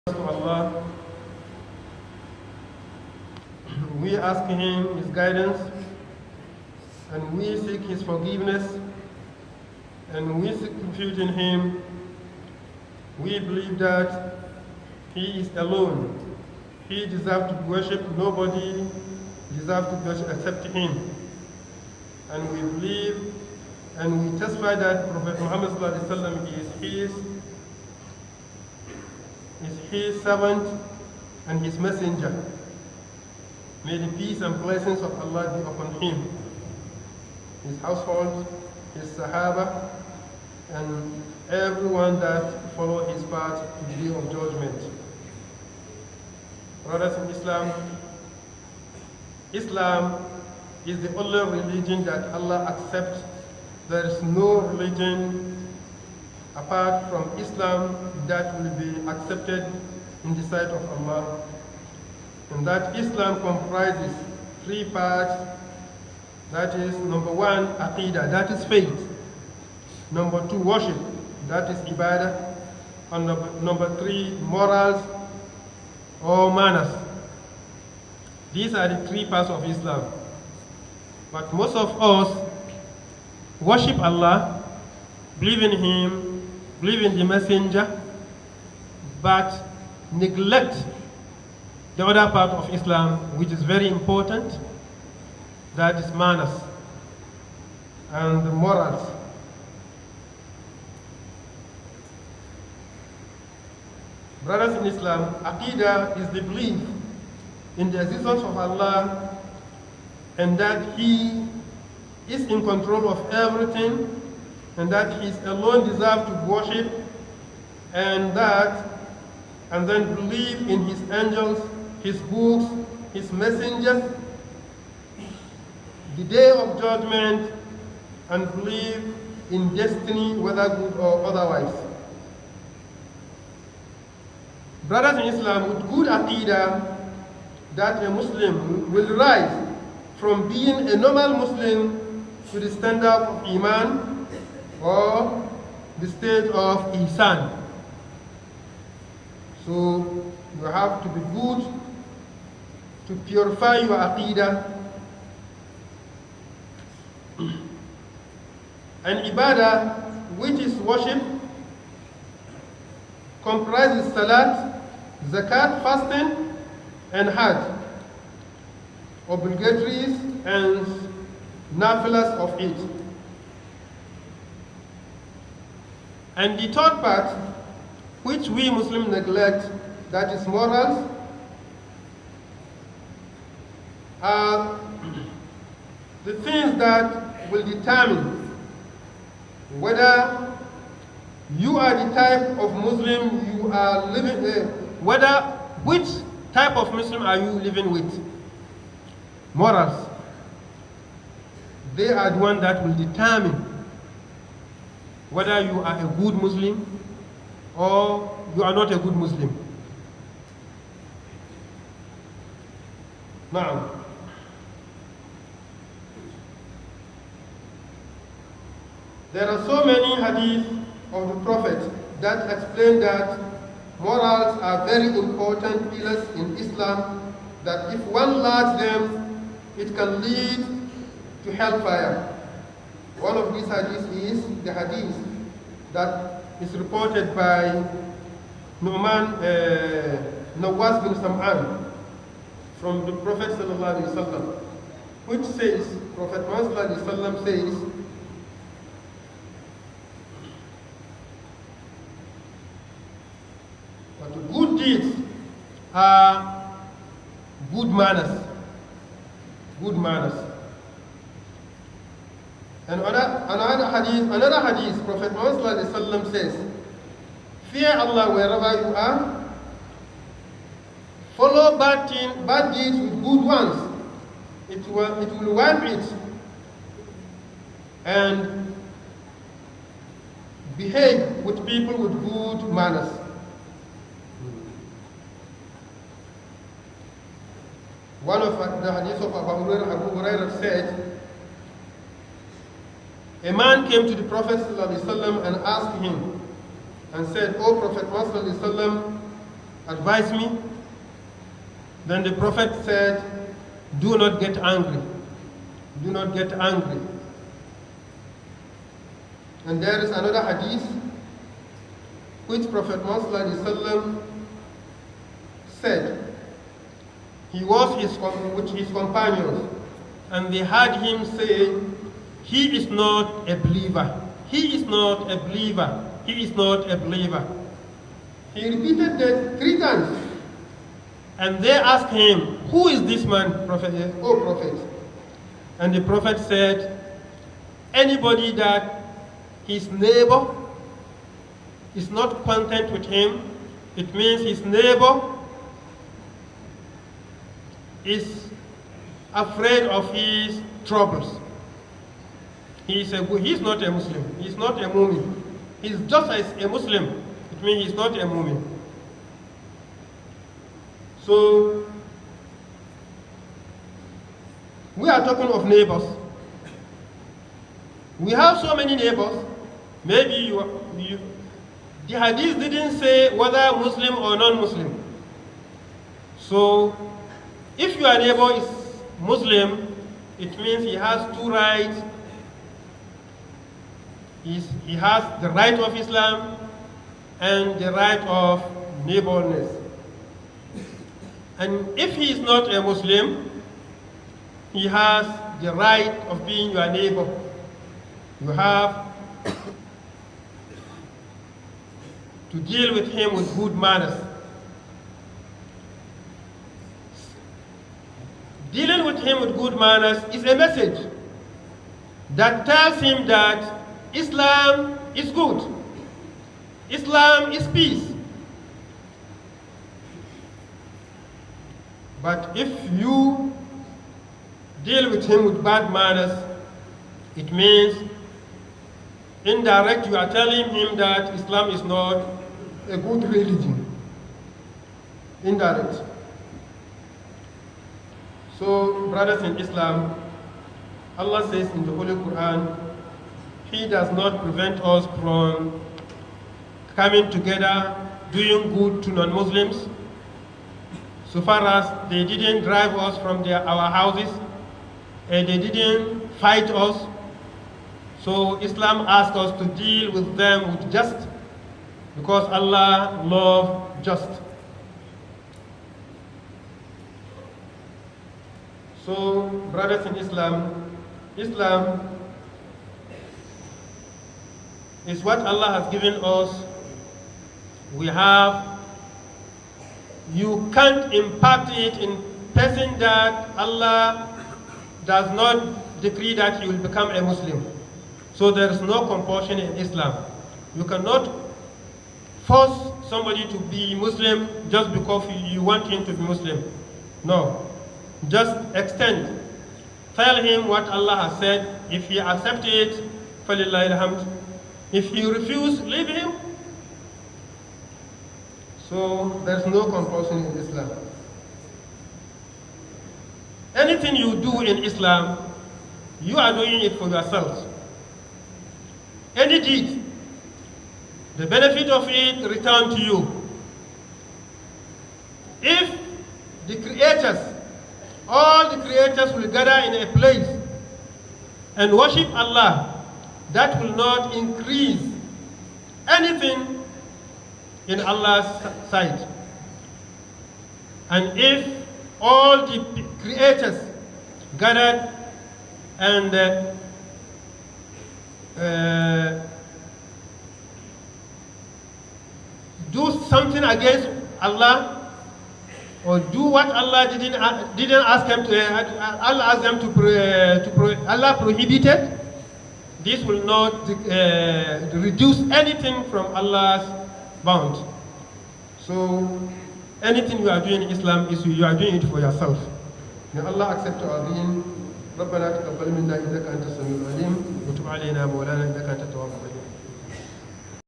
to Allah. We ask Him His guidance, and we seek His forgiveness, and we seek refuge in Him. We believe that He is alone. He deserves to be worshipped. Nobody deserves to be worshipped except Him. And we believe and we testify that Prophet Muhammad is His servant and His messenger. May the peace and blessings of Allah be upon him, his household, his Sahaba, and everyone that follow his path to the day of judgment. Brothers in Islam, Islam is the only religion that Allah accepts. There is no religion apart from Islam that will be accepted in the sight of Allah. And that Islam comprises three parts. That is, number one, aqidah, that is faith. Number two, worship, that is ibadah. And number three, morals or manners. These are the three parts of Islam. But most of us worship Allah, believe in Him, believe in the messenger, but neglect the other part of Islam, which is very important, that is manners and the morals. Brothers in Islam, Aqidah is the belief in the existence of Allah and that He is in control of everything and that He alone deserves to worship, and then believe in His angels, His books, His messengers, the day of judgment, and believe in destiny, whether good or otherwise. Brothers in Islam, with good aqidah, that a Muslim will rise from being a normal Muslim to the standard of Iman or the state of Ihsan. So you have to be good to purify your aqidah. And ibadah, which is worship, comprises salat, zakat, fasting, and hajj, obligatories and nafilas of it. And the third part, which we Muslims neglect, that is morals, are the things that will determine whether you are the type of Muslim you are living which type of Muslim are you living with. Morals, they are the one that will determine whether you are a good Muslim or you are not a good Muslim. Now, there are so many hadith of the Prophet that explain that morals are very important pillars in Islam, that if one lacks them, it can lead to hellfire. One of these hadiths is the hadith that is reported by Nawas bin Sam'an from the Prophet ﷺ, which says, Prophet Muhammad ﷺ says, but good deeds are good manners. Good manners. And another hadith, Prophet Muhammad ﷺ says, fear Allah wherever you are, follow bad deeds with good ones. It will wipe it, and behave with people with good manners. One of the hadith of Abu Hurairah said, a man came to the Prophet ﷺ and asked him and said, O Prophet Muhammad ﷺ, advise me. Then the Prophet said, do not get angry. Do not get angry. And there is another hadith which Prophet Muhammad ﷺ said. He was with his companions, and they heard him say, he is not a believer. He is not a believer. He is not a believer. He repeated that 3 times. And they asked him, who is this man, Prophet? Oh, Prophet. And the Prophet said, anybody that his neighbor is not content with him, it means his neighbor is afraid of his troubles. He's not a Muslim. He's not a mu'min. He's just as a Muslim. It means he's not a mu'min. So, we are talking of neighbors. We have so many neighbors. Maybe the hadith didn't say whether Muslim or non-Muslim. So, if your neighbor is Muslim, it means he has 2 rights. He has the right of Islam and the right of neighborliness. And if he is not a Muslim, he has the right of being your neighbor. You have to deal with him with good manners. Dealing with him with good manners is a message that tells him that Islam is good. Islam is peace. But if you deal with him with bad manners, it means indirect you are telling him that Islam is not a good religion. Indirect. So, brothers in Islam, Allah says in the Holy Quran, He does not prevent us from coming together, doing good to non-Muslims, so far as they didn't drive us from our houses, and they didn't fight us. So Islam asks us to deal with them with just, because Allah loves just. So, brothers in Islam, Islam is what Allah has given us. You can't impart it in person that Allah does not decree that he will become a Muslim. So there is no compulsion in Islam. You cannot force somebody to be Muslim just because you want him to be Muslim. No. Just extend. Tell him what Allah has said. If he accepts it, فَلِلَّهِ الْحَمْدُ. If he refuses, leave him. So there's no compulsion in Islam. Anything you do in Islam, you are doing it for yourself. Any deed, the benefit of it return to you. If the creators, all the creators will gather in a place and worship Allah, that will not increase anything in Allah's sight. And if all the creators gathered and do something against Allah, or do what Allah didn't ask them to, Allah asked them to Allah prohibited, this will not reduce anything from Allah's bound. So anything you are doing in Islam is you are doing it for yourself. May Allah accept our deen. ربنا تقبل منا إنك أنت السميع العليم وتب علينا مولانا إنك أنت التواب الرحيم.